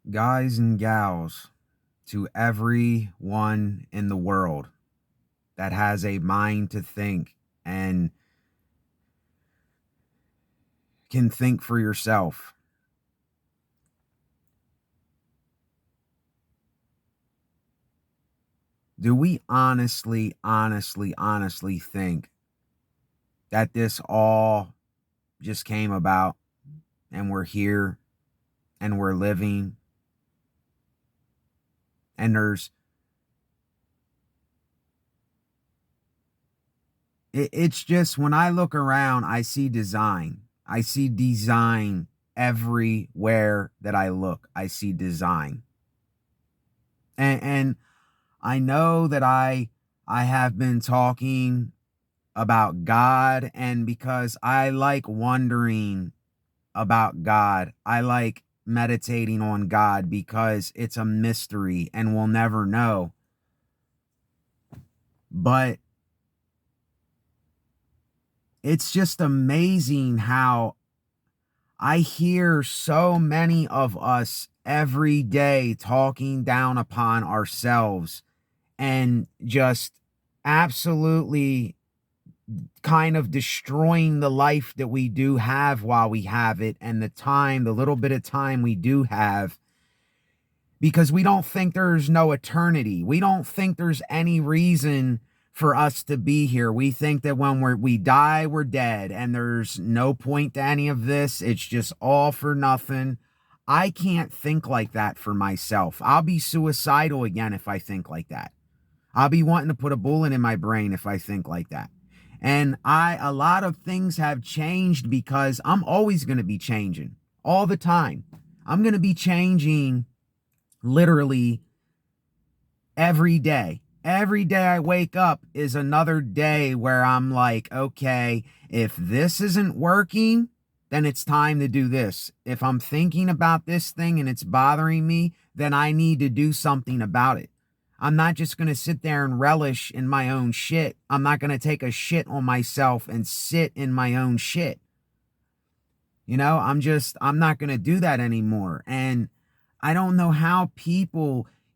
Guys and gals, to everyone in the world that has a mind to think and can think for yourself. Do we honestly think that this all just came about and we're here and we're living and it's just when I look around, I see design. I see design everywhere that I look. I see design. And I know that I have been talking about God, and because I like wondering about God, I like meditating on God because it's a mystery and we'll never know. But it's just amazing how I hear so many of us every day talking down upon ourselves and just absolutely kind of destroying the life that we do have while we have it, and the little bit of time we do have, because we don't think there's no eternity. We don't think there's any reason for us to be here. We think that when we die, we're dead, and there's no point to any of this. It's just all for nothing. I can't think like that for myself. I'll be suicidal again if I think like that. I'll be wanting to put a bullet in my brain if I think like that. And a lot of things have changed because I'm always going to be changing all the time. I'm going to be changing literally every day. Every day I wake up is another day where I'm like, okay, if this isn't working, then it's time to do this. If I'm thinking about this thing and it's bothering me, then I need to do something about it. I'm not just going to sit there and relish in my own shit. I'm not going to take a shit on myself and sit in my own shit. I'm not going to do that anymore. And I don't know how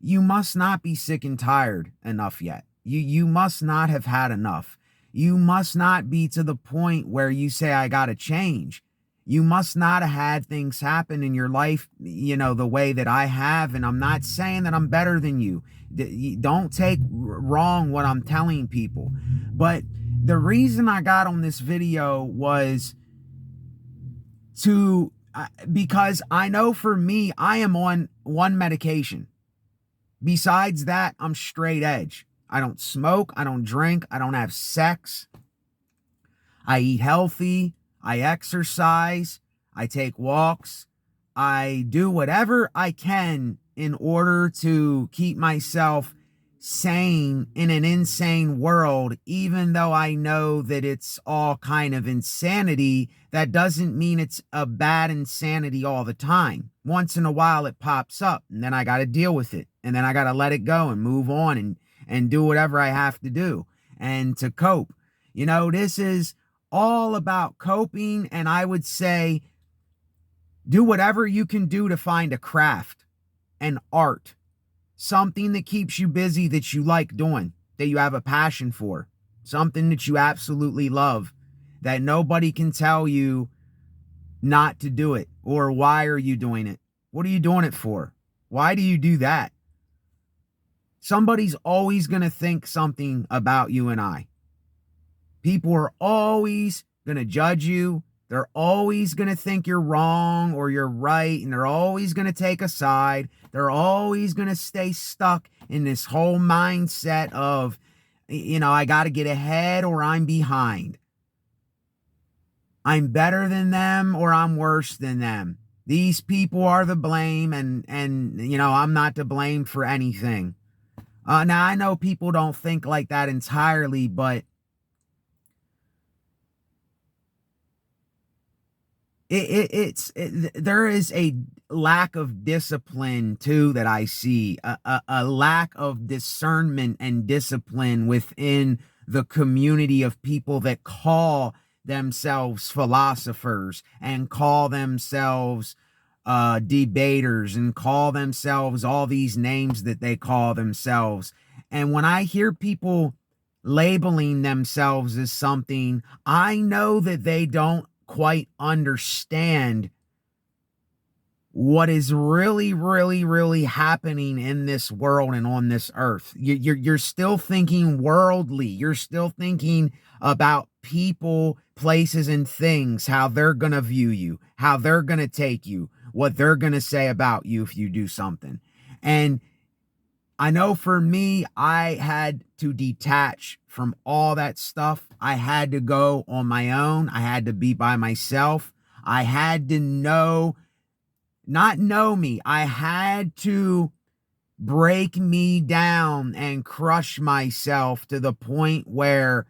you must not be sick and tired enough yet. You must not have had enough. You must not be to the point where you say, I got to change. You must not have had things happen in your life, the way that I have. And I'm not saying that I'm better than you. Don't take wrong what I'm telling people. But the reason I got on this video was because I know for me, I am on one medication. Besides that, I'm straight edge. I don't smoke. I don't drink. I don't have sex. I eat healthy. I exercise. I take walks. I do whatever I can in order to keep myself sane in an insane world. Even though I know that it's all kind of insanity, that doesn't mean it's a bad insanity all the time. Once in a while it pops up, and then I got to deal with it, and then I got to let it go and move on and do whatever I have to do and to cope. This is all about coping, and I would say do whatever you can do to find a craft, an art, something that keeps you busy, that you like doing, that you have a passion for, something that you absolutely love, that nobody can tell you not to do it. Or why are you doing it? What are you doing it for? Why do you do that? Somebody's always going to think something about you and I. People are always going to judge you. They're always going to think you're wrong or you're right, and they're always going to take a side. They're always going to stay stuck in this whole mindset of, I got to get ahead or I'm behind. I'm better than them or I'm worse than them. These people are the blame, and I'm not to blame for anything. Now, I know people don't think like that entirely, but there is a lack of discipline too that I see, a lack of discernment and discipline within the community of people that call themselves philosophers and call themselves debaters and call themselves all these names that they call themselves. And when I hear people labeling themselves as something, I know that they don't quite understand what is really, really, really happening in this world and on this earth. You're still thinking worldly. You're still thinking about people, places, and things, how they're going to view you, how they're going to take you, what they're going to say about you if you do something. And I know for me, I had to detach from all that stuff. I had to go on my own. I had to be by myself. I had to not know me. I had to break me down and crush myself to the point where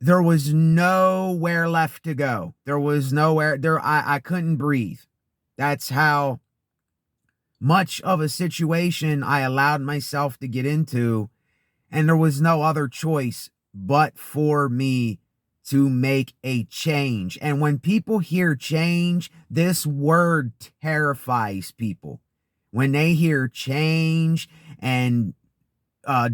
there was nowhere left to go. There was nowhere there. I couldn't breathe. That's how much of a situation I allowed myself to get into. And there was no other choice but for me to make a change. And when people hear change, this word terrifies people. When they hear change and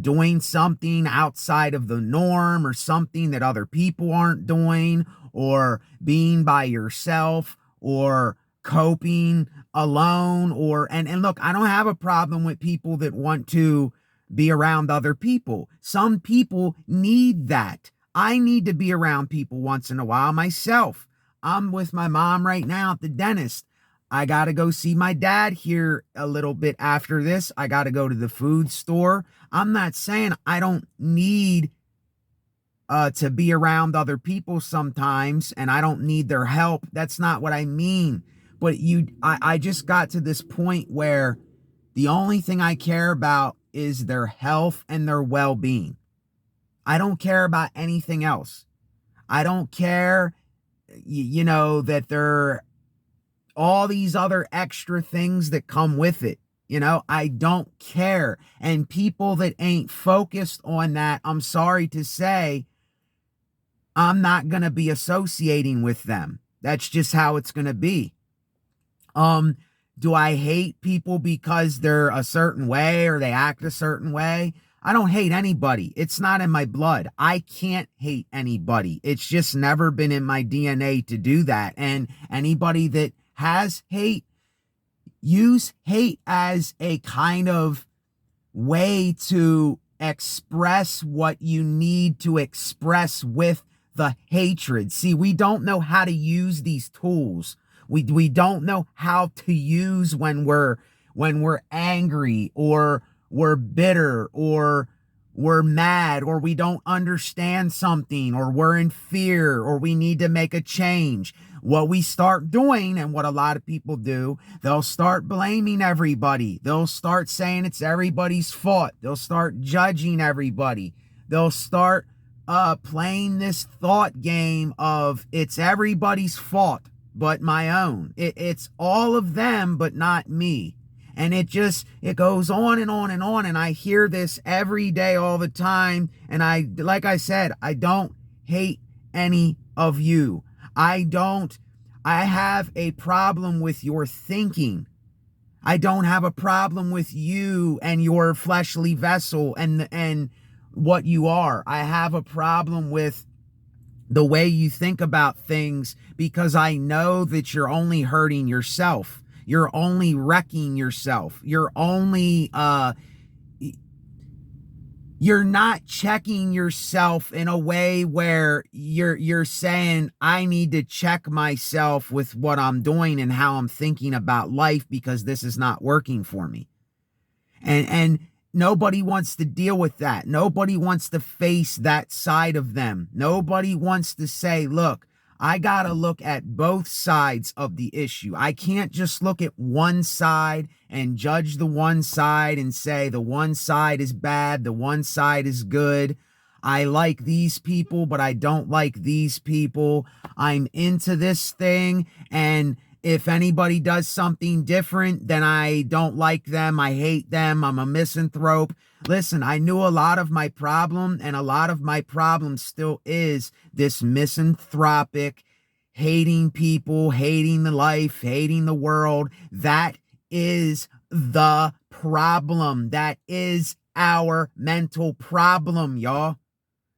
doing something outside of the norm, or something that other people aren't doing, or being by yourself, or coping alone, and look, I don't have a problem with people that want to be around other people. Some people need that. I need to be around people once in a while myself. I'm with my mom right now at the dentist. I got to go see my dad here a little bit after this. I got to go to the food store. I'm not saying I don't need to be around other people sometimes, and I don't need their help. That's not what I mean. But I just got to this point where the only thing I care about is their health and their well-being. I don't care about anything else. I don't care, that there are all these other extra things that come with it. I don't care. And people that ain't focused on that, I'm sorry to say, I'm not going to be associating with them. That's just how it's going to be. Do I hate people because they're a certain way or they act a certain way? I don't hate anybody. It's not in my blood. I can't hate anybody. It's just never been in my DNA to do that. And anybody that has hate, use hate as a kind of way to express what you need to express with the hatred. See, we don't know how to use these tools. We don't know how to use when we're angry, or we're bitter, or we're mad, or we don't understand something, or we're in fear, or we need to make a change. What we start doing, and what a lot of people do, they'll start blaming everybody. They'll start saying it's everybody's fault. They'll start judging everybody. They'll start playing this thought game of it's everybody's fault but my own. It's all of them but not me. And it goes on and on and on. And I hear this every day, all the time. And like I said, I don't hate any of you. I have a problem with your thinking. I don't have a problem with you and your fleshly vessel and what you are. I have a problem with the way you think about things, because I know that you're only hurting yourself. You're only wrecking yourself. You're not checking yourself in a way where you're saying, I need to check myself with what I'm doing and how I'm thinking about life, because this is not working for me. And nobody wants to deal with that. Nobody wants to face that side of them. Nobody wants to say, look, I got to look at both sides of the issue. I can't just look at one side and judge the one side and say the one side is bad, the one side is good. I like these people, but I don't like these people. I'm into this thing, and if anybody does something different, then I don't like them. I hate them. I'm a misanthrope. Listen, I knew a lot of my problem, and a lot of my problem still is this misanthropic, hating people, hating the life, hating the world. That is the problem. That is our mental problem, y'all.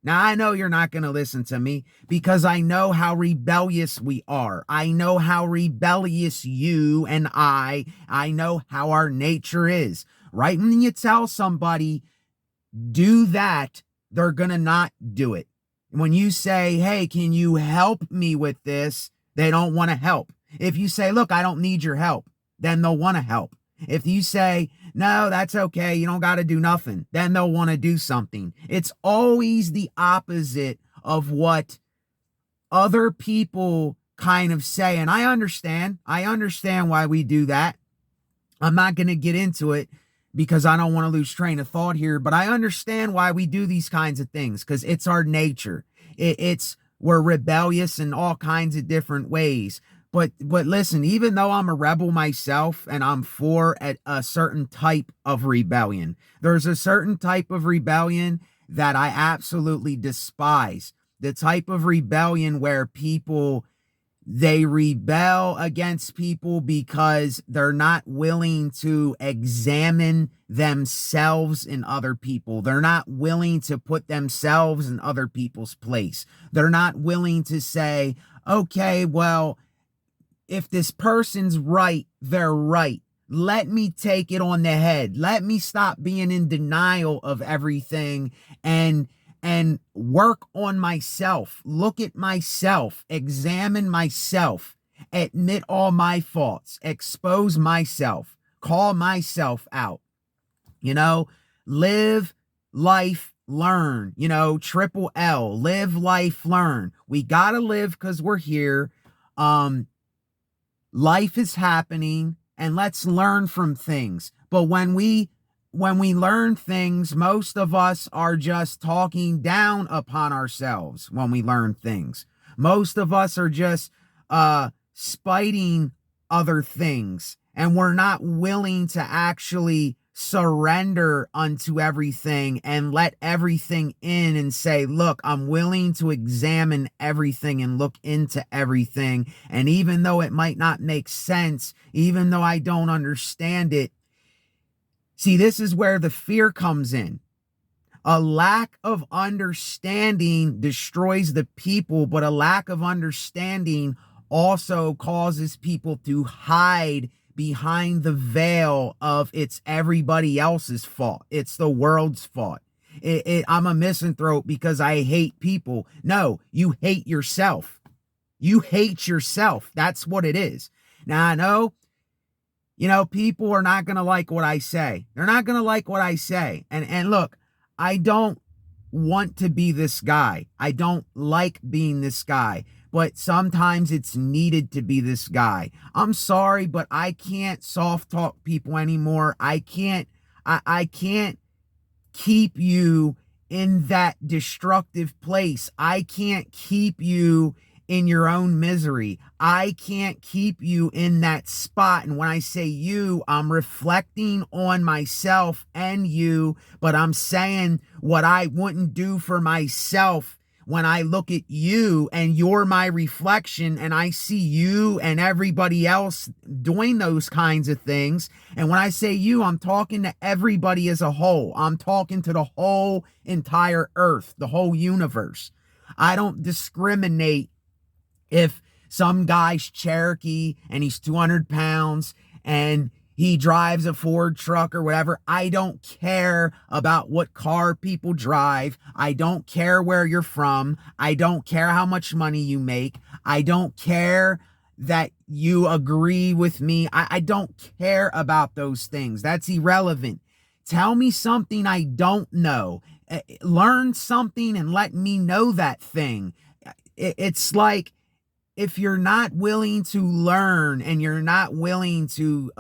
Now, I know you're not going to listen to me because I know how rebellious we are. I know how rebellious you and I know how our nature is. Right when you tell somebody, do that, they're going to not do it. When you say, hey, can you help me with this? They don't want to help. If you say, look, I don't need your help, then they'll want to help. If you say, no, that's okay, you don't got to do nothing, then they'll want to do something. It's always the opposite of what other people kind of say. And I understand why we do that. I'm not going to get into it because I don't want to lose train of thought here, but I understand why we do these kinds of things because it's our nature. We're rebellious in all kinds of different ways. But listen, even though I'm a rebel myself and I'm for a certain type of rebellion, there's a certain type of rebellion that I absolutely despise. The type of rebellion where they rebel against people because they're not willing to examine themselves in other people. They're not willing to put themselves in other people's place. They're not willing to say, okay, well, if this person's right, they're right. Let me take it on the head. Let me stop being in denial of everything and work on myself, look at myself, examine myself, admit all my faults, expose myself, call myself out, live life, learn, triple L, live life, learn. We got to live because we're here. Life is happening and let's learn from things. But when we learn things, most of us are just talking down upon ourselves when we learn things. Most of us are just spiting other things, and we're not willing to actually surrender unto everything and let everything in and say, look, I'm willing to examine everything and look into everything. And even though it might not make sense, even though I don't understand it, see, this is where the fear comes in. A lack of understanding destroys the people, but a lack of understanding also causes people to hide behind the veil of it's everybody else's fault. It's the world's fault. I'm a misanthrope because I hate people. No, you hate yourself. You hate yourself. That's what it is. Now, I know, people are not going to like what I say. They're not going to like what I say. And look, I don't want to be this guy. I don't like being this guy. But sometimes it's needed to be this guy. I'm sorry, but I can't soft talk people anymore. I can't keep you in that destructive place. I can't keep you in your own misery. I can't keep you in that spot. And when I say you, I'm reflecting on myself and you, but I'm saying what I wouldn't do for myself. When I look at you and you're my reflection and I see you and everybody else doing those kinds of things. And when I say you, I'm talking to everybody as a whole. I'm talking to the whole entire earth, the whole universe. I don't discriminate if some guy's Cherokee and he's 200 pounds and he drives a Ford truck or whatever. I don't care about what car people drive. I don't care where you're from. I don't care how much money you make. I don't care that you agree with me. I don't care about those things. That's irrelevant. Tell me something I don't know. Learn something and let me know that thing. It's like, if you're not willing to learn and you're not willing to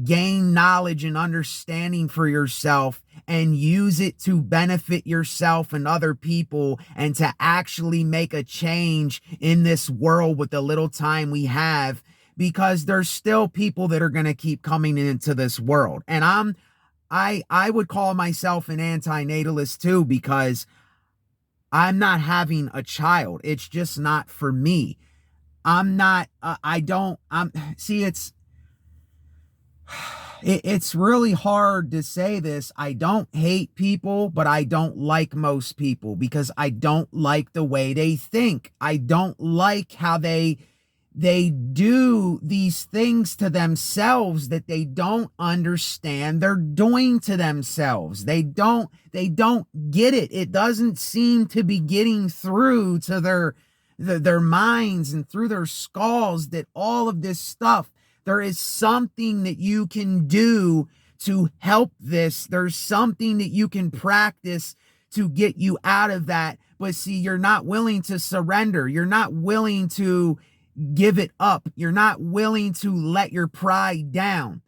gain knowledge and understanding for yourself and use it to benefit yourself and other people and to actually make a change in this world with the little time we have, because there's still people that are going to keep coming into this world. And I would call myself an anti-natalist too, because I'm not having a child. It's just not for me. I'm not, I don't, see, it's really hard to say this. I don't hate people, but I don't like most people because I don't like the way they think. I don't like how they do these things to themselves that they don't understand they're doing to themselves. They don't get it. It doesn't seem to be getting through to their minds and through their skulls that all of this stuff, there is something that you can do to help this. There's something that you can practice to get you out of that. But see, you're not willing to surrender. You're not willing to give it up. You're not willing to let your pride down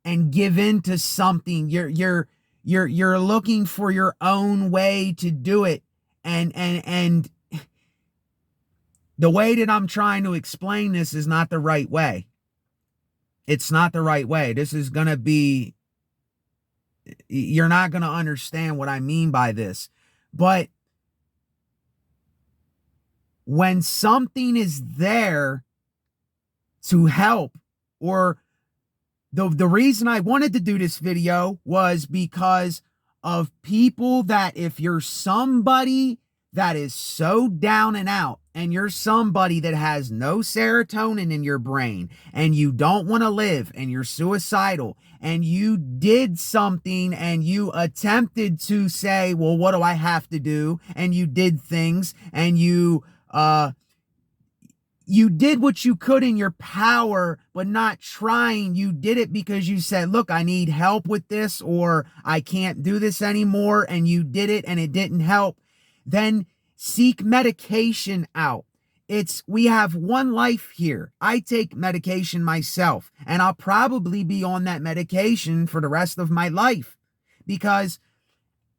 and give in to something. You're looking for your own way to do it. And the way that I'm trying to explain this is not the right way. It's not the right way. This is going to be, you're not going to understand what I mean by this. But when something is there to help, or the reason I wanted to do this video was because of people that, if you're somebody that is so down and out, and you're somebody that has no serotonin in your brain, and you don't want to live, and you're suicidal, and you did something and you attempted to say, well, what do I have to do? And you did things, and you did what you could in your power, but not trying. You did it because you said, look, I need help with this, or I can't do this anymore. And you did it and it didn't help. Then seek medication out. We have one life here. I take medication myself, and I'll probably be on that medication for the rest of my life because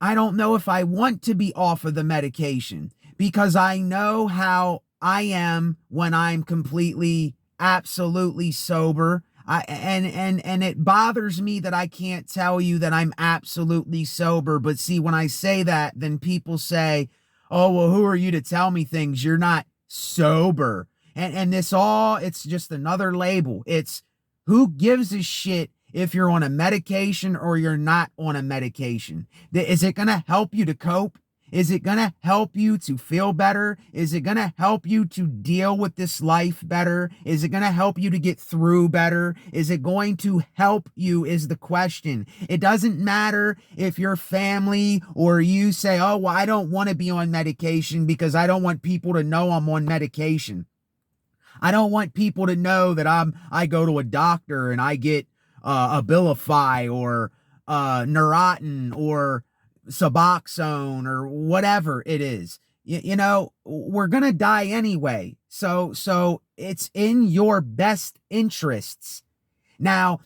I don't know if I want to be off of the medication, because I know how I am when I'm completely, absolutely sober. And it bothers me that I can't tell you that I'm absolutely sober. But see, when I say that, then people say, oh, well, who are you to tell me things? You're not sober. And it's just another label. It's, who gives a shit if you're on a medication or you're not on a medication? Is it going to help you to cope? Is it going to help you to feel better? Is it going to help you to deal with this life better? Is it going to help you to get through better? Is it going to help you is the question. It doesn't matter if your family or you say, oh, well, I don't want to be on medication because I don't want people to know I'm on medication. I don't want people to know that I go to a doctor and I get Abilify or Natan or Suboxone or whatever it is. You know, we're going to die anyway. So it's in your best interests. Now,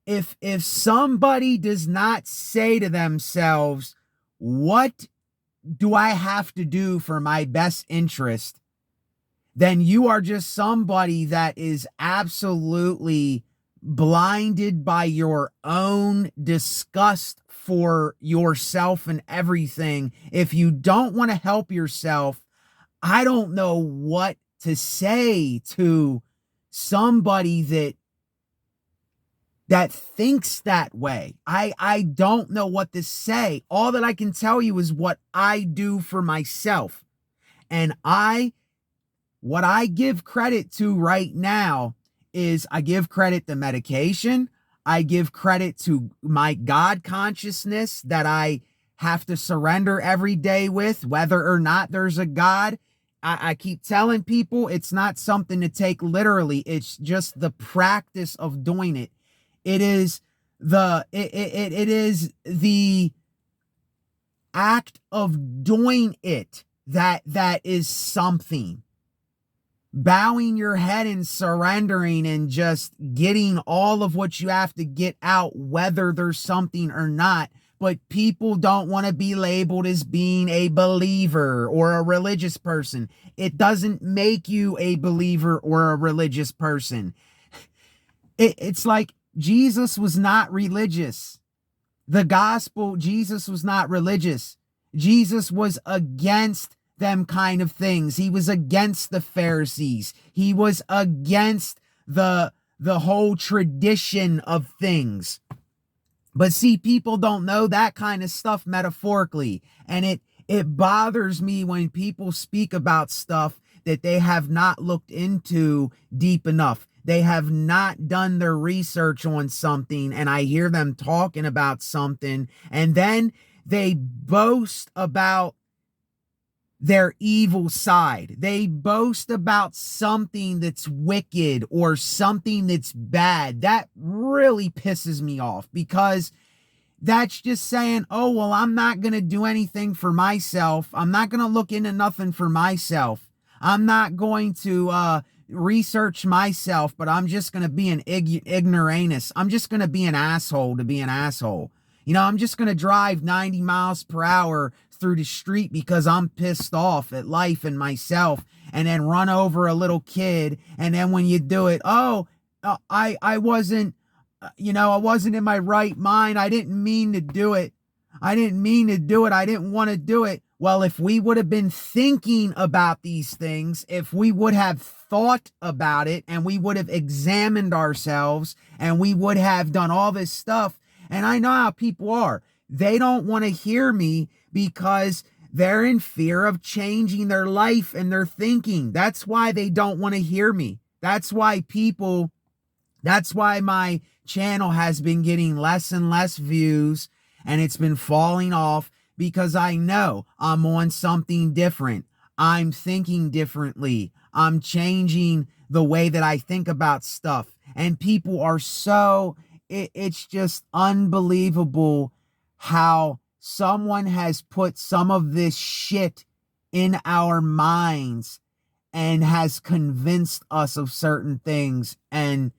if somebody does not say to themselves, what do I have to do for my best interest? Then you are just somebody that is absolutely blinded by your own disgust for yourself and everything. If you don't want to help yourself, I don't know what to say to somebody that thinks that way. I don't know what to say. All that I can tell you is what I do for myself. And what I give credit to right now is I give credit to medication. I give credit to my God consciousness that I have to surrender every day with, whether or not there's a God. I keep telling people it's not something to take literally. It's just the practice of doing it. It is it is the act of doing it that is something. Bowing your head and surrendering and just getting all of what you have to get out, whether there's something or not. But people don't want to be labeled as being a believer or a religious person. It doesn't make you a believer or a religious person. It's like Jesus was not religious. The gospel, Jesus was not religious. Jesus was against them kind of things. He was against the Pharisees. He was against the whole tradition of things. But see, people don't know that kind of stuff metaphorically. And it bothers me when people speak about stuff that they have not looked into deep enough. They have not done their research on something, and I hear them talking about something, and then they boast about their evil side. They boast about something that's wicked or something that's bad. That really pisses me off, because that's just saying, oh, well, I'm not going to do anything for myself. I'm not going to look into nothing for myself. I'm not going to research myself, but I'm just going to be an ignoramus. I'm just going to be an asshole to be an asshole. You know, I'm just going to drive 90 miles per hour through the street because I'm pissed off at life and myself, and then run over a little kid. And then when you do it, I wasn't, I wasn't in my right mind. I didn't mean to do it. I didn't want to do it. Well, if we would have been thinking about these things, if we would have thought about it, and we would have examined ourselves, and we would have done all this stuff. And I know how people are. They don't want to hear me because they're in fear of changing their life and their thinking. That's why they don't want to hear me. That's why my channel has been getting less and less views, and it's been falling off, because I know I'm on something different. I'm thinking differently. I'm changing the way that I think about stuff. And people are it's just unbelievable how someone has put some of this shit in our minds and has convinced us of certain things. And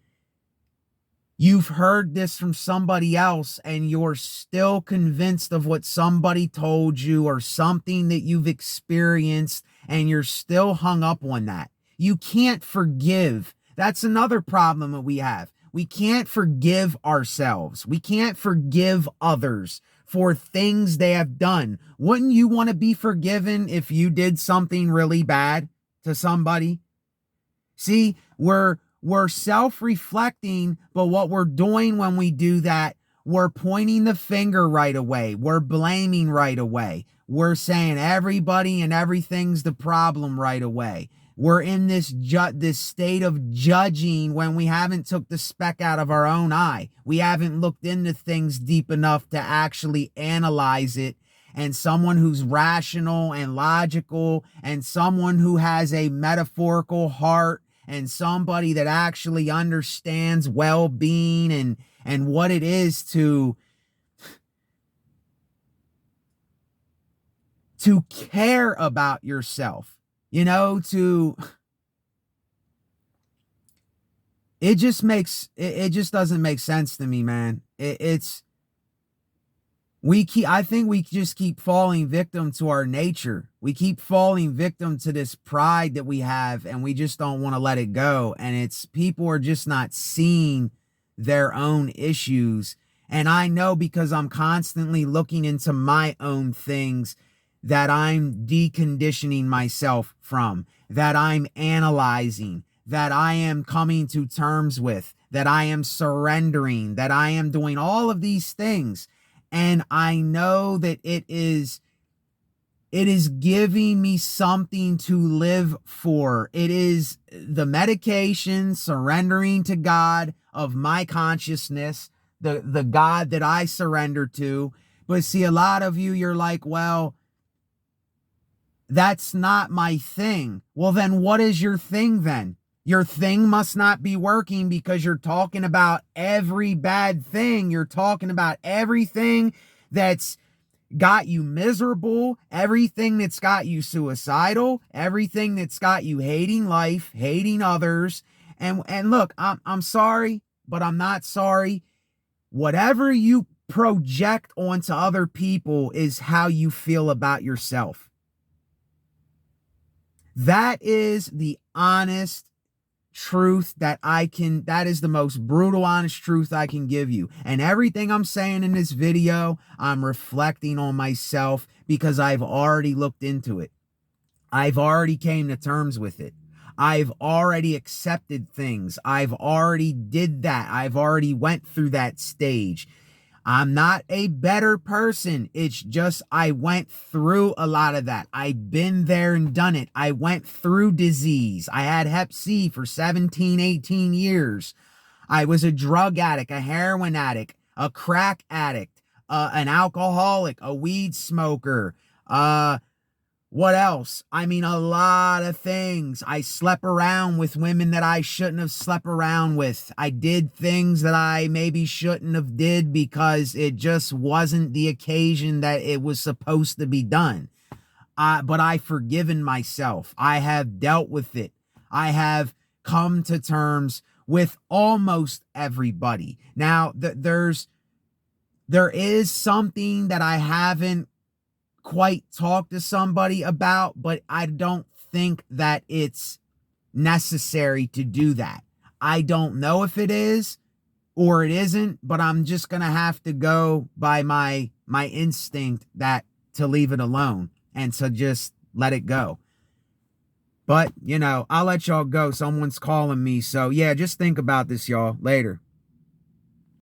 you've heard this from somebody else, and you're still convinced of what somebody told you or something that you've experienced, and you're still hung up on that. You can't forgive. That's another problem that we have. We can't forgive ourselves. We can't forgive others for things they have done. Wouldn't you want to be forgiven if you did something really bad to somebody? See, we're self-reflecting, but what we're doing when we do that, we're pointing the finger right away. We're blaming right away. We're saying everybody and everything's the problem right away. We're in this state of judging when we haven't took the speck out of our own eye. We haven't looked into things deep enough to actually analyze it. And someone who's rational and logical, and someone who has a metaphorical heart, and somebody that actually understands well-being and what it is to care about yourself, it just doesn't make sense to me, man. I think we just keep falling victim to our nature. We keep falling victim to this pride that we have, and we just don't want to let it go. And people are just not seeing their own issues. And I know, because I'm constantly looking into my own things, that I'm deconditioning myself from, that I'm analyzing, that I am coming to terms with, that I am surrendering, that I am doing all of these things. And I know that it is giving me something to live for. It is the medication, surrendering to God of my consciousness, the God that I surrender to. But see, a lot of you, you're like, well, that's not my thing. Well, then what is your thing then? Your thing must not be working, because you're talking about every bad thing. You're talking about everything that's got you miserable, everything that's got you suicidal, everything that's got you hating life, hating others. And look, I'm sorry, but I'm not sorry. Whatever you project onto other people is how you feel about yourself. That is the honest truth that is the most brutal, honest truth I can give you. And everything I'm saying in this video, I'm reflecting on myself, because I've already looked into it. I've already came to terms with it. I've already accepted things. I've already did that. I've already went through that stage. I'm not a better person. It's just I went through a lot of that. I've been there and done it. I went through disease. I had Hep C for 17, 18 years. I was a drug addict, a heroin addict, a crack addict, an alcoholic, a weed smoker, what else? I mean, a lot of things. I slept around with women that I shouldn't have slept around with. I did things that I maybe shouldn't have did because it just wasn't the occasion that it was supposed to be done. But I've forgiven myself. I have dealt with it. I have come to terms with almost everybody. Now, there is something that I haven't quite talk to somebody about, but I don't think that it's necessary to do that. I don't know if it is or it isn't, but I'm just going to have to go by my instinct that to leave it alone and to just let it go. But, you know, I'll let y'all go. Someone's calling me. So, yeah, just think about this, y'all. Later.